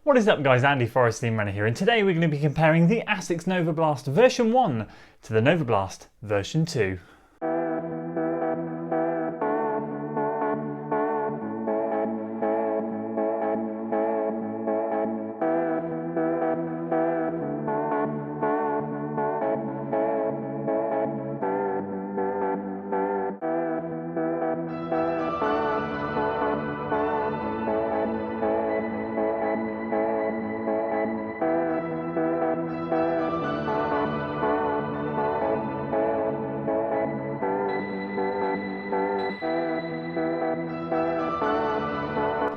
What is up guys, Andy Forrest Theme Runner here, and today we're going to be comparing the Asics NOVABLAST version 1 to the NOVABLAST version 2.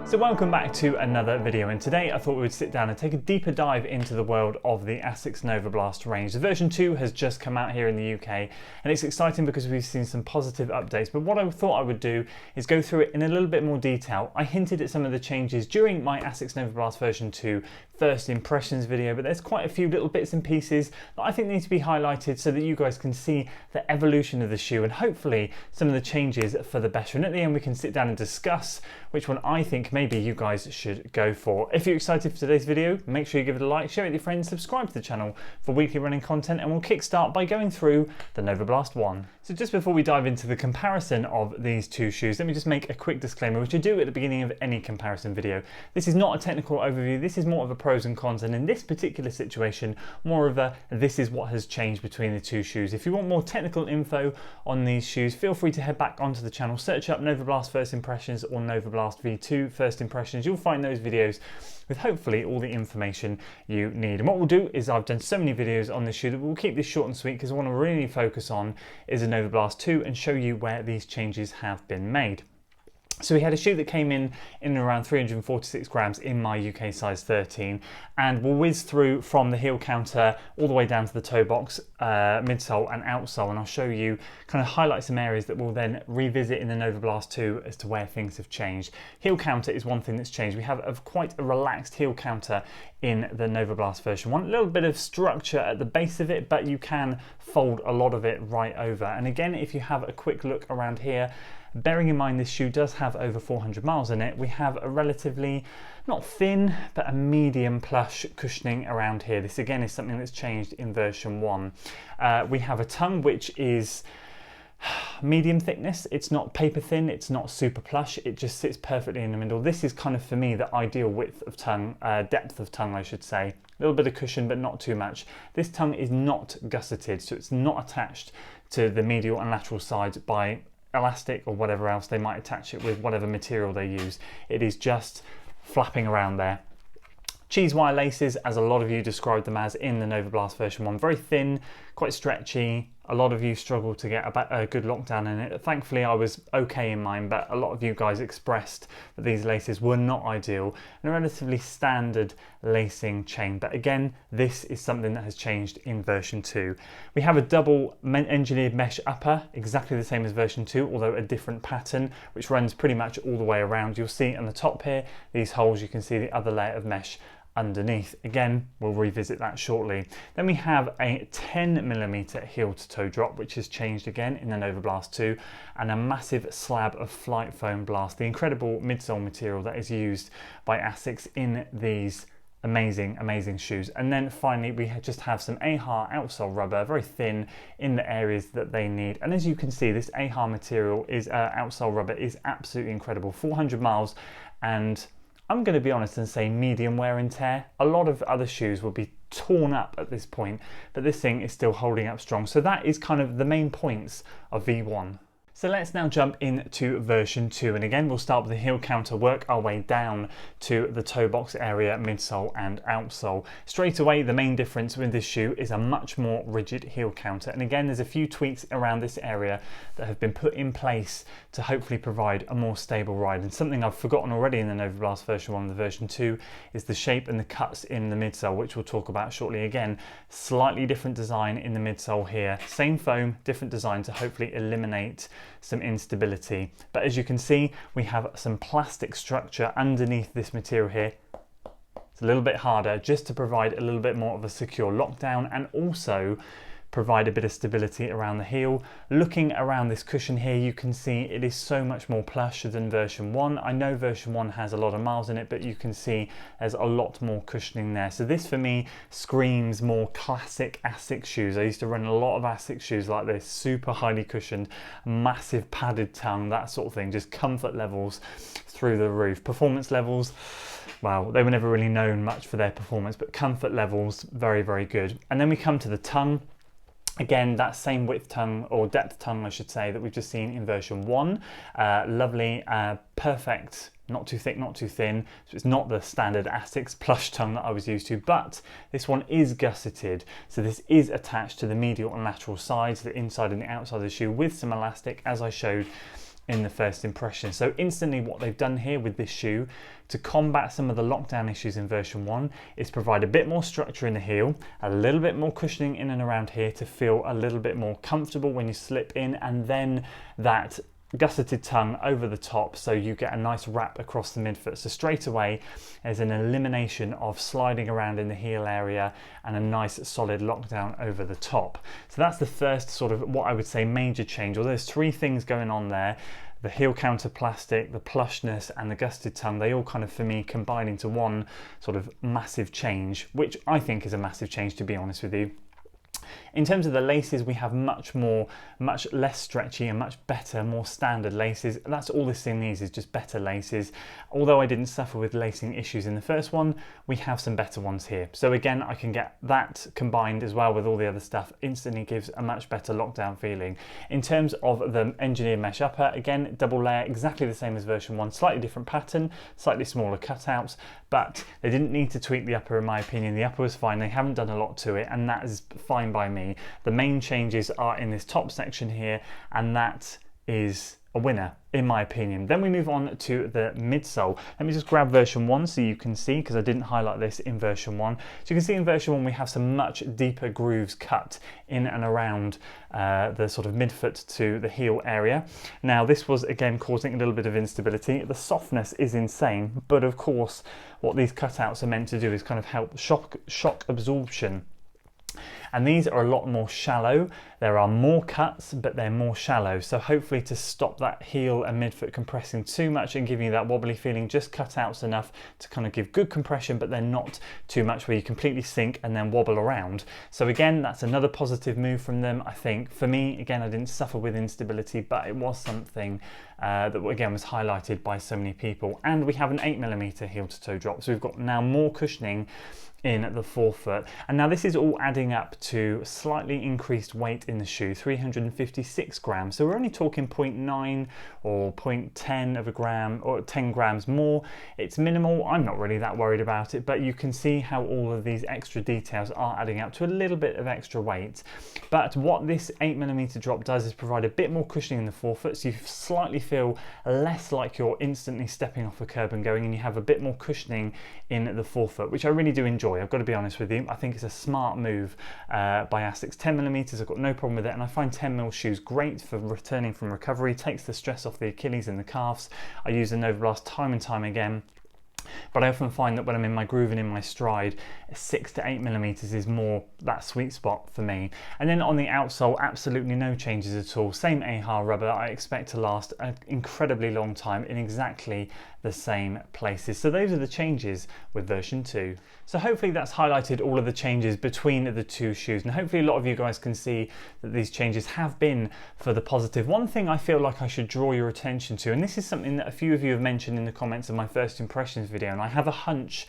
So welcome back to another video, and today I thought we would sit down and take a deeper dive into the world of the Asics NOVABLAST range. The version 2 has just come out here in the UK, and it's exciting because we've seen some positive updates, but what I thought I would do is go through it in a little bit more detail. I hinted at some of the changes during my Asics NOVABLAST version 2 first impressions video, but there's quite a few little bits and pieces that I think need to be highlighted so that you guys can see the evolution of the shoe and hopefully some of the changes for the better. And at the end we can sit down and discuss which one I think maybe you guys should go for. If you're excited for today's video, make sure you give it a like, share it with your friends, subscribe to the channel for weekly running content, and we'll kickstart by going through the NOVABLAST 1. So just before we dive into the comparison of these two shoes, let me just make a quick disclaimer, which I do at the beginning of any comparison video. This is not a technical overview, this is more of a pros and cons, and in this particular situation, more of a this is what has changed between the two shoes. If you want more technical info on these shoes, feel free to head back onto the channel, search up NOVABLAST First Impressions or NOVABLAST V2 First Impressions. You'll find those videos with hopefully all the information you need. And what we'll do is, I've done so many videos on this shoe that we'll keep this short and sweet because I want to really focus on is a NOVABLAST 2 and show you where these changes have been made. So we had a shoe that came in around 346 grams in my UK size 13, and we'll whiz through from the heel counter all the way down to the toe box, midsole and outsole, and I'll show you, kind of highlight some areas that we'll then revisit in the NOVABLAST 2 as to where things have changed. Heel counter is one thing that's changed. We have quite a relaxed heel counter in the NOVABLAST version 1. A little bit of structure at the base of it, but you can fold a lot of it right over. And again, if you have a quick look around here, bearing in mind this shoe does have over 400 miles in it, we have a relatively, not thin, but a medium plush cushioning around here. This again is something that's changed in version 1. We have a tongue which is medium thickness. It's not paper thin, it's not super plush, it just sits perfectly in the middle. This is kind of, for me, the ideal width of tongue, depth of tongue I should say. A little bit of cushion but not too much. This tongue is not gusseted, so it's not attached to the medial and lateral sides by elastic or whatever else they might attach it with, whatever material they use. It is just flapping around there. Cheese wire laces, as a lot of you described them as in the NOVABLAST version 1, very thin, quite stretchy. A lot of you struggled to get a good lockdown in it. Thankfully I was okay in mine, but a lot of you guys expressed that these laces were not ideal, and a relatively standard lacing chain. But again, this is something that has changed in version 2. We have a double engineered mesh upper, exactly the same as version 2, although a different pattern, which runs pretty much all the way around. You'll see on the top here, these holes, you can see the other layer of mesh underneath. Again, we'll revisit that shortly. Then we have a 10mm heel to toe drop, which has changed again in the NOVABLAST 2, and a massive slab of flight foam blast, the incredible midsole material that is used by Asics in these amazing shoes. And then finally we just have some AHA outsole rubber, very thin in the areas that they need. And as you can see, this AHA material is outsole rubber is absolutely incredible. 400 miles, and I'm going to be honest and say medium wear and tear. A lot of other shoes will be torn up at this point, but this thing is still holding up strong. So that is kind of the main points of V1. So let's now jump into version 2, and again we'll start with the heel counter, work our way down to the toe box area, midsole and outsole. Straight away, the main difference with this shoe is a much more rigid heel counter, and again there's a few tweaks around this area that have been put in place to hopefully provide a more stable ride. And something I've forgotten already in the NOVABLAST version 1 and the version 2 is the shape and the cuts in the midsole, which we'll talk about shortly. Again, slightly different design in the midsole here, same foam, different design to hopefully eliminate some instability. But as you can see, we have some plastic structure underneath this material here. It's a little bit harder, just to provide a little bit more of a secure lockdown, and also provide a bit of stability around the heel. Looking around this cushion here, you can see it is so much more plush than version 1. I know version 1 has a lot of miles in it, but you can see there's a lot more cushioning there. So this for me screams more classic Asics shoes. I used to run a lot of Asics shoes like this, super highly cushioned, massive padded tongue, that sort of thing, just comfort levels through the roof. Performance levels, well, they were never really known much for their performance, but comfort levels, very, very good. And then we come to the tongue. Again, that same width tongue, or depth tongue I should say, that we've just seen in version 1. Lovely, perfect, not too thick, not too thin. So it's not the standard Asics plush tongue that I was used to, but this one is gusseted. So this is attached to the medial and lateral sides, the inside and the outside of the shoe, with some elastic, as I showed in the first impression. So instantly what they've done here with this shoe to combat some of the lockdown issues in version 1 is provide a bit more structure in the heel, a little bit more cushioning in and around here to feel a little bit more comfortable when you slip in, and then that gusseted tongue over the top, so you get a nice wrap across the midfoot. So straight away there's an elimination of sliding around in the heel area and a nice solid lockdown over the top. So that's the first sort of what I would say major change. Well, there's 3 things going on there: the heel counter plastic, the plushness, and the gusseted tongue. They all kind of, for me, combine into one sort of massive change, which I think is a massive change, to be honest with you. In terms of the laces, we have much less stretchy and much better, more standard laces. That's all this thing needs, is just better laces. Although I didn't suffer with lacing issues in the first one, we have some better ones here. So again, I can get that combined as well with all the other stuff, instantly gives a much better lockdown feeling. In terms of the engineered mesh upper, again, double layer, exactly the same as version 1, slightly different pattern, slightly smaller cutouts, but they didn't need to tweak the upper in my opinion. The upper was fine, they haven't done a lot to it, and that is fine by me. The main changes are in this top section here, and that is a winner in my opinion. Then we move on to the midsole. Let me just grab version 1 so you can see, because I didn't highlight this in version 1. So you can see in version 1 we have some much deeper grooves cut in and around the sort of midfoot to the heel area. Now this was again causing a little bit of instability. The softness is insane, but of course what these cutouts are meant to do is kind of help shock absorption. And these are a lot more shallow. There are more cuts, but they're more shallow. So hopefully to stop that heel and midfoot compressing too much and giving you that wobbly feeling, just cutouts enough to kind of give good compression, but they're not too much where you completely sink and then wobble around. So again, that's another positive move from them, I think. For me, again, I didn't suffer with instability, but it was something that again was highlighted by so many people. And we have an 8mm heel to toe drop. So we've got now more cushioning in the forefoot, and now this is all adding up to slightly increased weight in the shoe, 356 grams. So we're only talking 0.9 or 0.10 of a gram, or 10 grams more. It's minimal. I'm not really that worried about it, but you can see how all of these extra details are adding up to a little bit of extra weight. But what this 8mm drop does is provide a bit more cushioning in the forefoot, so you slightly feel less like you're instantly stepping off a curb and going, and you have a bit more cushioning in the forefoot, which I really do enjoy. I've got to be honest with you. I think it's a smart move by Asics. 10mm, I've got no problem with it, and I find 10mm shoes great for returning from recovery. Takes the stress off the Achilles and the calves. I use the NOVABLAST time and time again. But I often find that when I'm in my groove and in my stride, 6 to 8mm is more that sweet spot for me. And then on the outsole, absolutely no changes at all. Same AHA rubber. I expect to last an incredibly long time in exactly the same places. So those are the changes with version 2. So hopefully that's highlighted all of the changes between the two shoes, and hopefully a lot of you guys can see that these changes have been for the positive. One thing I feel like I should draw your attention to, and this is something that a few of you have mentioned in the comments of my first impressions video, and I have a hunch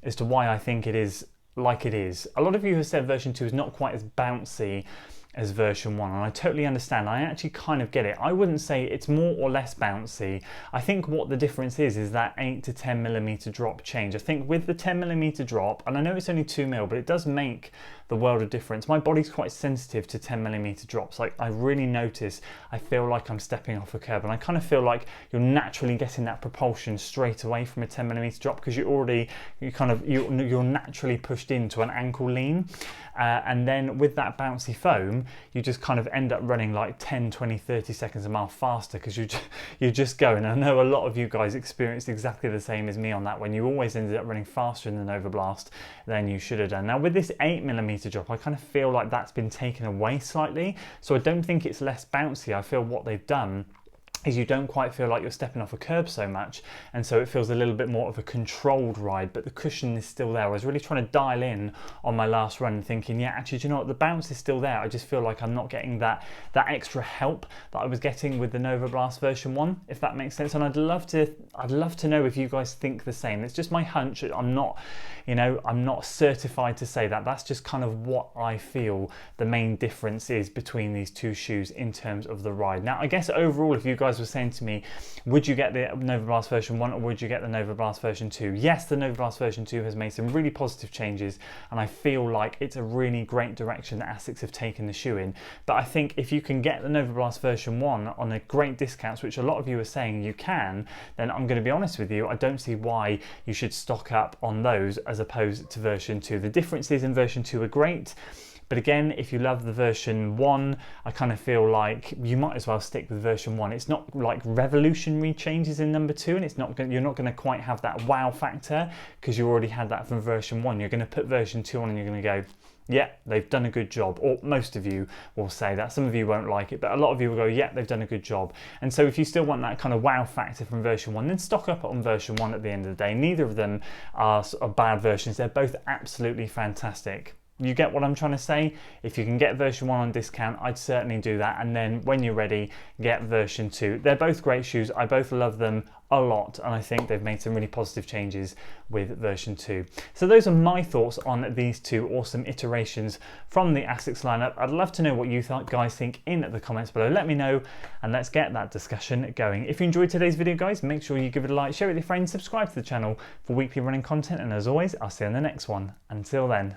as to why I think it is like it is. A lot of you have said version 2 is not quite as bouncy as version 1, and I totally understand. I actually kind of get it. I wouldn't say it's more or less bouncy. I think what the difference is that 8 to 10mm drop change. I think with the 10mm drop, and I know it's only 2mm, but it does make the world of difference. My body's quite sensitive to 10mm drops. Like, I really notice, I feel like I'm stepping off a curb, and I kind of feel like you're naturally getting that propulsion straight away from a 10mm drop, because you're naturally pushed into an ankle lean. And then with that bouncy foam, home, you just kind of end up running like 10, 20, 30 seconds a mile faster because you're just going. I know a lot of you guys experienced exactly the same as me on that, when you always ended up running faster in the Nova Blast than you should have done. Now with this 8mm drop, I kind of feel like that's been taken away slightly, so I don't think it's less bouncy. I feel what they've done is you don't quite feel like you're stepping off a curb so much, and so it feels a little bit more of a controlled ride, but the cushion is still there. I was really trying to dial in on my last run, thinking, yeah, actually, do you know what, the bounce is still there. I just feel like I'm not getting that extra help that I was getting with the Nova Blast version 1, if that makes sense. And I'd love to know if you guys think the same. It's just my hunch. I'm not, you know, I'm not certified to say that. That's just kind of what I feel the main difference is between these two shoes in terms of the ride. Now, I guess overall, if you guys were saying to me, would you get the Nova Blast version 1 or would you get the Nova Blast version 2? Yes, the Nova Blast version 2 has made some really positive changes, and I feel like it's a really great direction that Asics have taken the shoe in. But I think if you can get the Nova Blast version 1 on a great discounts, which a lot of you are saying you can, then I'm going to be honest with you, I don't see why you should stock up on those as opposed to version 2. The differences in version 2 are great. But again, if you love the version 1, I kind of feel like you might as well stick with version 1. It's not like revolutionary changes in number 2, and you're not going to quite have that wow factor because you already had that from version 1. You're going to put version 2 on and you're going to go, yeah, they've done a good job. Or most of you will say that. Some of you won't like it, but a lot of you will go, yeah, they've done a good job. And so if you still want that kind of wow factor from version 1, then stock up on version 1 at the end of the day. Neither of them are bad versions. They're both absolutely fantastic. You get what I'm trying to say? If you can get version 1 on discount, I'd certainly do that. And then when you're ready, get version 2. They're both great shoes. I both love them a lot, and I think they've made some really positive changes with version 2. So those are my thoughts on these two awesome iterations from the Asics lineup. I'd love to know what you guys think in the comments below. Let me know, and let's get that discussion going. If you enjoyed today's video, guys, make sure you give it a like, share it with your friends, subscribe to the channel for weekly running content, and as always, I'll see you in the next one. Until then.